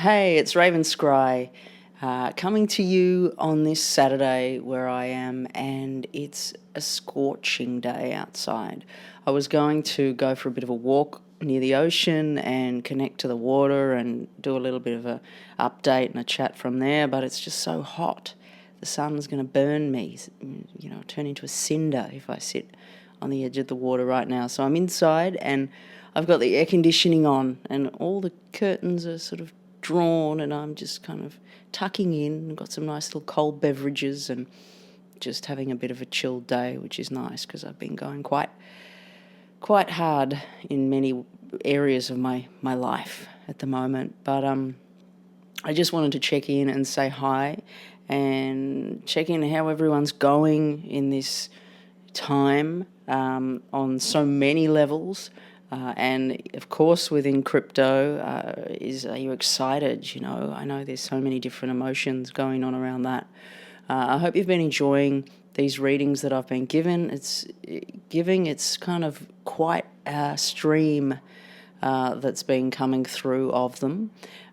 Hey, it's Raven Scry, coming to you on this Saturday where I am, and it's a scorching day outside. I was going to go for a bit of a walk near the ocean and connect to the water and do a little bit of a update and a chat from there, but it's just so hot. The sun's going to burn me, turn into a cinder if I sit on the edge of the water right now. So I'm inside and I've got the air conditioning on and all the curtains are sort of drawn, and I'm just kind of tucking in and got some nice little cold beverages and just having a bit of a chilled day, which is nice because I've been going quite hard in many areas of my life at the moment. But I just wanted to check in and say hi and check in how everyone's going in this time on so many levels. And of course, within crypto, are you excited? I know there's so many different emotions going on around that. I hope you've been enjoying these readings that I've been given. It's kind of quite a stream that's been coming through of them.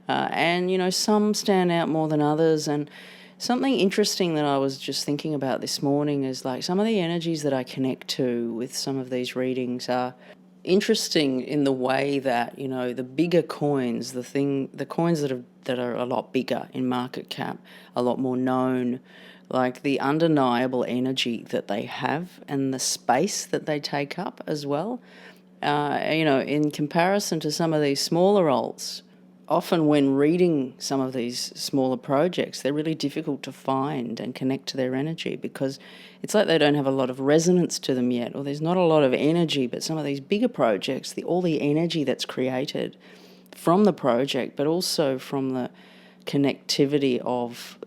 And some stand out more than others. And something interesting that I was just thinking about this morning is like some of the energies that I connect to with some of these readings are interesting in the way that the bigger coins, the coins that are a lot bigger in market cap, a lot more known, like the undeniable energy that they have and the space that they take up as well. In comparison to some of these smaller alts, often when reading some of these smaller projects, they're really difficult to find and connect to their energy because it's like they don't have a lot of resonance to them yet, or there's not a lot of energy. But some of these bigger projects, all the energy that's created from the project, but also from the connectivity of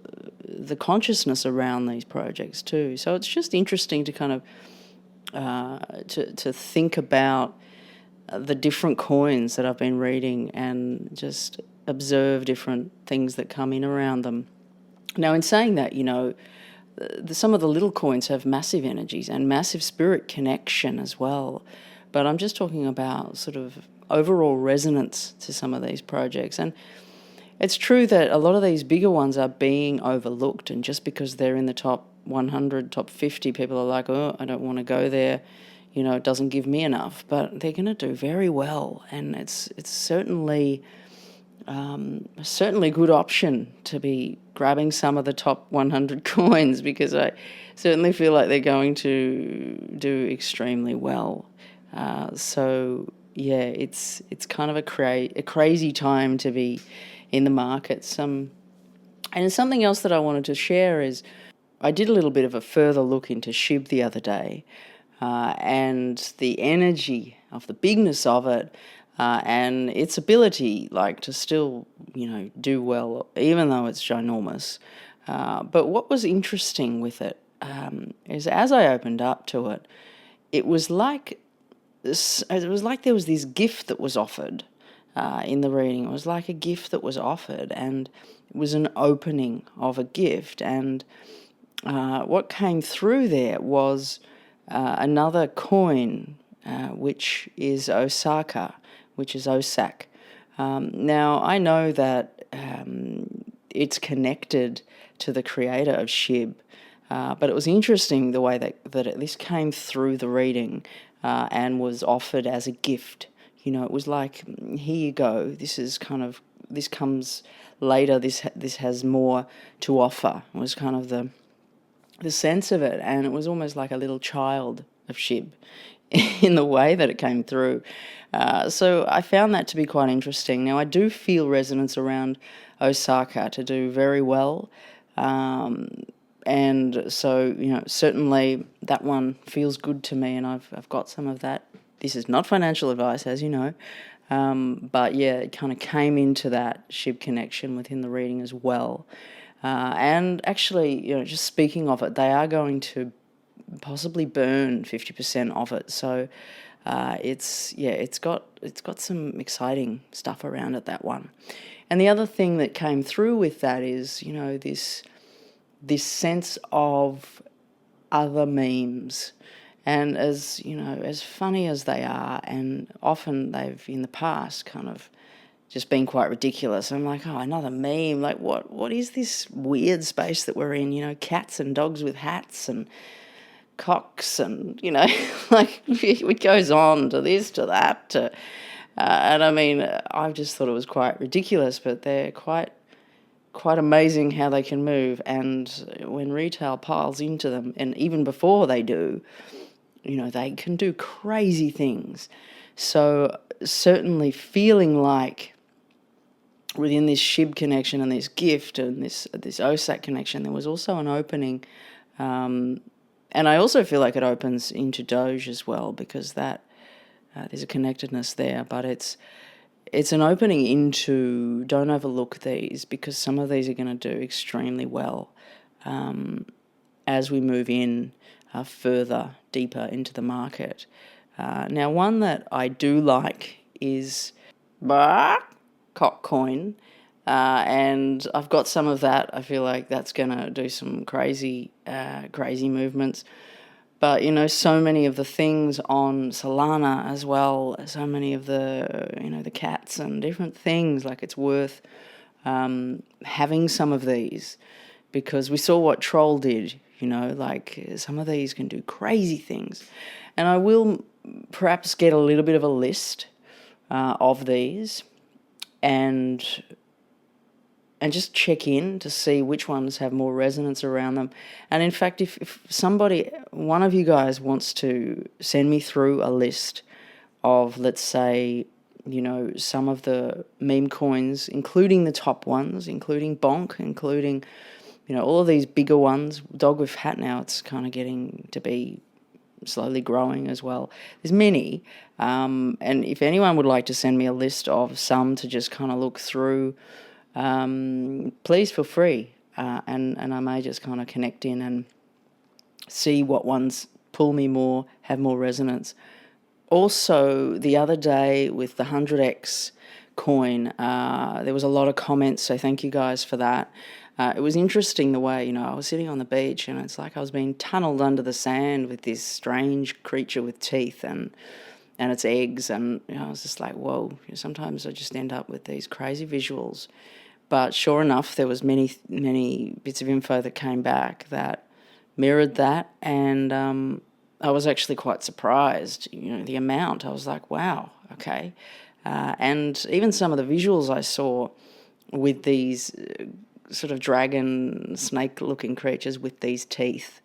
the consciousness around these projects too. So it's just interesting to kind of to think about the different coins that I've been reading and just observe different things that come in around them. Now, in saying that, some of the little coins have massive energies and massive spirit connection as well. But I'm just talking about sort of overall resonance to some of these projects. And it's true that a lot of these bigger ones are being overlooked, and just because they're in the top 100, top 50, people are like, oh, I don't want to go there. It doesn't give me enough, but they're going to do very well, and it's certainly a good option to be grabbing some of the top 100 coins, because I certainly feel like they're going to do extremely well. So yeah, it's kind of a crazy time to be in the markets. And something else that I wanted to share is I did a little bit of a further look into SHIB the other day. And the energy of the bigness of it, and its ability, to still, do well, even though it's ginormous. But what was interesting with it is, as I opened up to it, it was like there was this gift that was offered in the reading. It was like a gift that was offered, and it was an opening of a gift. And what came through there was another coin, which is Osaka, which is OSAC. Now, I know that it's connected to the creator of SHIB, but it was interesting the way that this came through the reading and was offered as a gift. It was like, here you go, this comes later, this has more to offer. It was kind of the sense of it, and it was almost like a little child of SHIB in the way that it came through. So I found that to be quite interesting. Now, I do feel resonance around Osaka to do very well, and so certainly that one feels good to me, and I've got some of that. This is not financial advice, as you know, but yeah, it kind of came into that SHIB connection within the reading as well. And actually, just speaking of it, they are going to possibly burn 50% of it. So it's got some exciting stuff around it, that one. And the other thing that came through with that is, this sense of other memes. And as funny as they are, and often they've in the past kind of just been quite ridiculous. I'm like, oh, another meme. Like, what is this weird space that we're in? You know, cats and dogs with hats and cocks and, you know, like it goes on to this, to that. And I mean, I just thought it was quite ridiculous, but they're quite amazing how they can move. And when retail piles into them, and even before they do, you know, they can do crazy things. So certainly feeling like within this SHIB connection and this gift and this OSAC connection, there was also an opening. And I also feel like it opens into Doge as well, because that there's a connectedness there. But it's an opening into, don't overlook these, because some of these are going to do extremely well as we move in further, deeper into the market. Now, one that I do like is Cockcoin, and I've got some of that. I feel like that's going to do some crazy movements. But, you know, so many of the things on Solana as well, so many of the, you know, the cats and different things, like it's worth having some of these, because we saw what Troll did, you know, like some of these can do crazy things. And I will perhaps get a little bit of a list of these and just check in to see which ones have more resonance around them. And in fact, if somebody, one of you guys wants to send me through a list of, let's say, you know, some of the meme coins, including the top ones, including Bonk, including, you know, all of these bigger ones, Dog with Hat now, it's kind of getting to be slowly growing as well. There's many. And if anyone would like to send me a list of some to just kind of look through, please feel free, and I may just kind of connect in and see what ones pull me more, have more resonance. Also, the other day with the 100x coin, there was a lot of comments, so thank you guys for that. It was interesting the way, you know, I was sitting on the beach and it's like I was being tunneled under the sand with this strange creature with teeth and its eggs, and you know, I was just like, whoa, you know, sometimes I just end up with these crazy visuals. But sure enough, there was many bits of info that came back that mirrored that, and I was actually quite surprised, you know, the amount. I was like, wow, okay. And even some of the visuals I saw with these sort of dragon, snake-looking creatures with these teeth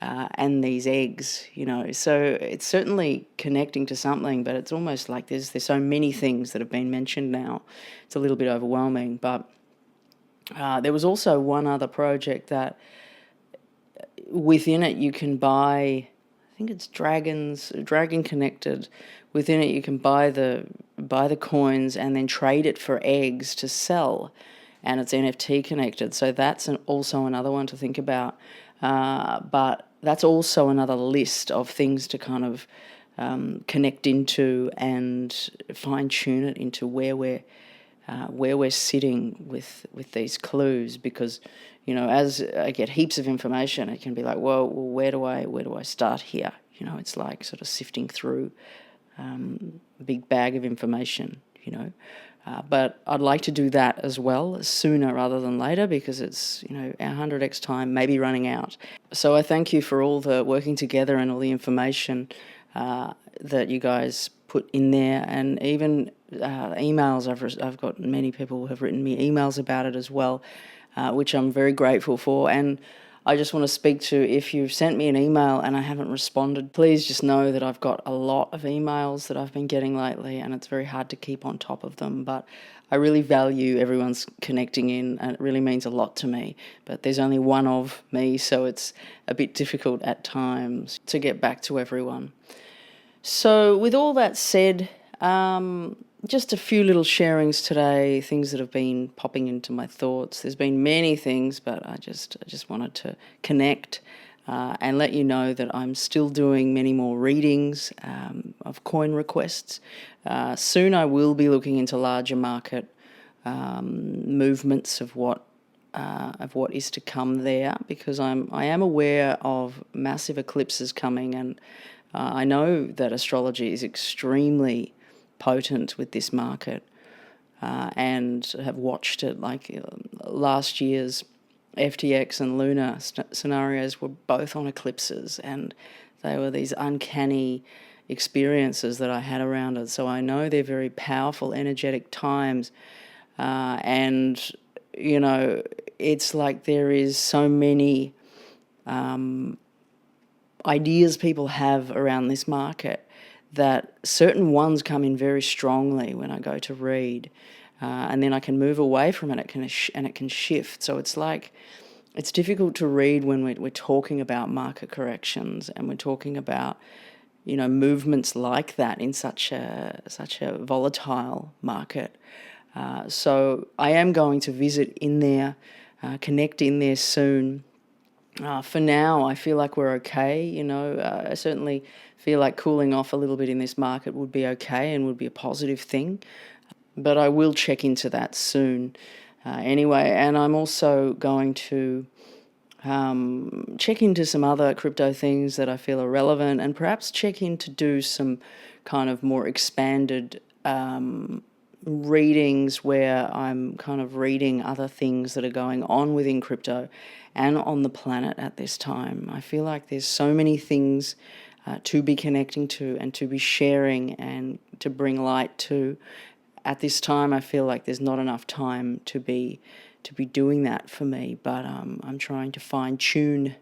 and these eggs, you know. So it's certainly connecting to something, but it's almost like there's so many things that have been mentioned now. It's a little bit overwhelming, but there was also one other project that within it you can buy, I think it's Dragon connected. Within it you can buy the coins and then trade it for eggs to sell, and it's NFT connected. So that's also another one to think about. But that's also another list of things to kind of connect into and fine tune it into where we're sitting with these clues, because, you know, as I get heaps of information, it can be like, well, where do I start here? You know, it's like sort of sifting through a big bag of information, you know. But I'd like to do that as well, sooner rather than later, because it's, you know, our 100x time may be running out. So I thank you for all the working together and all the information that you guys put in there, and even emails. I've got many people who have written me emails about it as well, which I'm very grateful for. And I just want to speak to, if you've sent me an email and I haven't responded, please just know that I've got a lot of emails that I've been getting lately, and it's very hard to keep on top of them. But I really value everyone's connecting in, and it really means a lot to me. But there's only one of me, so it's a bit difficult at times to get back to everyone. So with all that said, just a few little sharings today, things that have been popping into my thoughts. There's been many things, but I just wanted to connect and let you know that I'm still doing many more readings of coin requests. Soon I will be looking into larger market movements of what is to come there, because I am aware of massive eclipses coming, and I know that astrology is extremely potent with this market. and have watched it. Like last year's FTX and Luna scenarios were both on eclipses, and they were these uncanny experiences that I had around it. So I know they're very powerful, energetic times, and you know, it's like there is so many ideas people have around this market that certain ones come in very strongly when I go to read, and then I can move away from it. And it can shift. So it's like it's difficult to read when we're talking about market corrections and we're talking about, you know, movements like that in such a volatile market. So I am going to visit in there, connect in there soon. For now, I feel like we're okay. You know, I certainly feel like cooling off a little bit in this market would be okay and would be a positive thing. But I will check into that soon anyway. And I'm also going to check into some other crypto things that I feel are relevant, and perhaps check in to do some kind of more expanded readings where I'm kind of reading other things that are going on within crypto and on the planet at this time. I feel like there's so many things to be connecting to and to be sharing and to bring light to. At this time, I feel like there's not enough time to be doing that for me, but I'm trying to fine-tune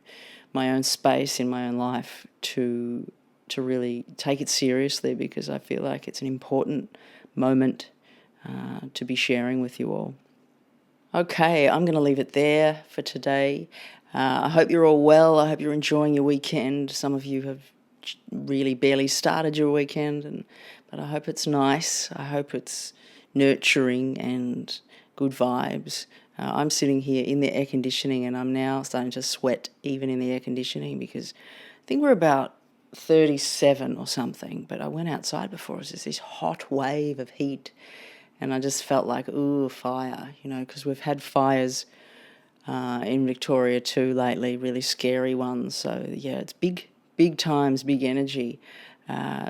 my own space in my own life to really take it seriously, because I feel like it's an important moment to be sharing with you all. Okay, I'm going to leave it there for today. I hope you're all well. I hope you're enjoying your weekend. Some of you have really barely started your weekend, but I hope it's nice. I hope it's nurturing and good vibes. I'm sitting here in the air conditioning, and I'm now starting to sweat even in the air conditioning, because I think we're about 37 or something, but I went outside before. It was just this hot wave of heat, and I just felt like, ooh, fire, you know, because we've had fires in Victoria too lately, really scary ones. So yeah, it's big times, big energy.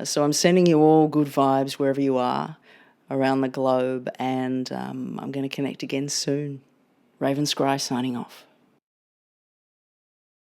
So I'm sending you all good vibes wherever you are around the globe, and I'm going to connect again soon. Raven Scry signing off.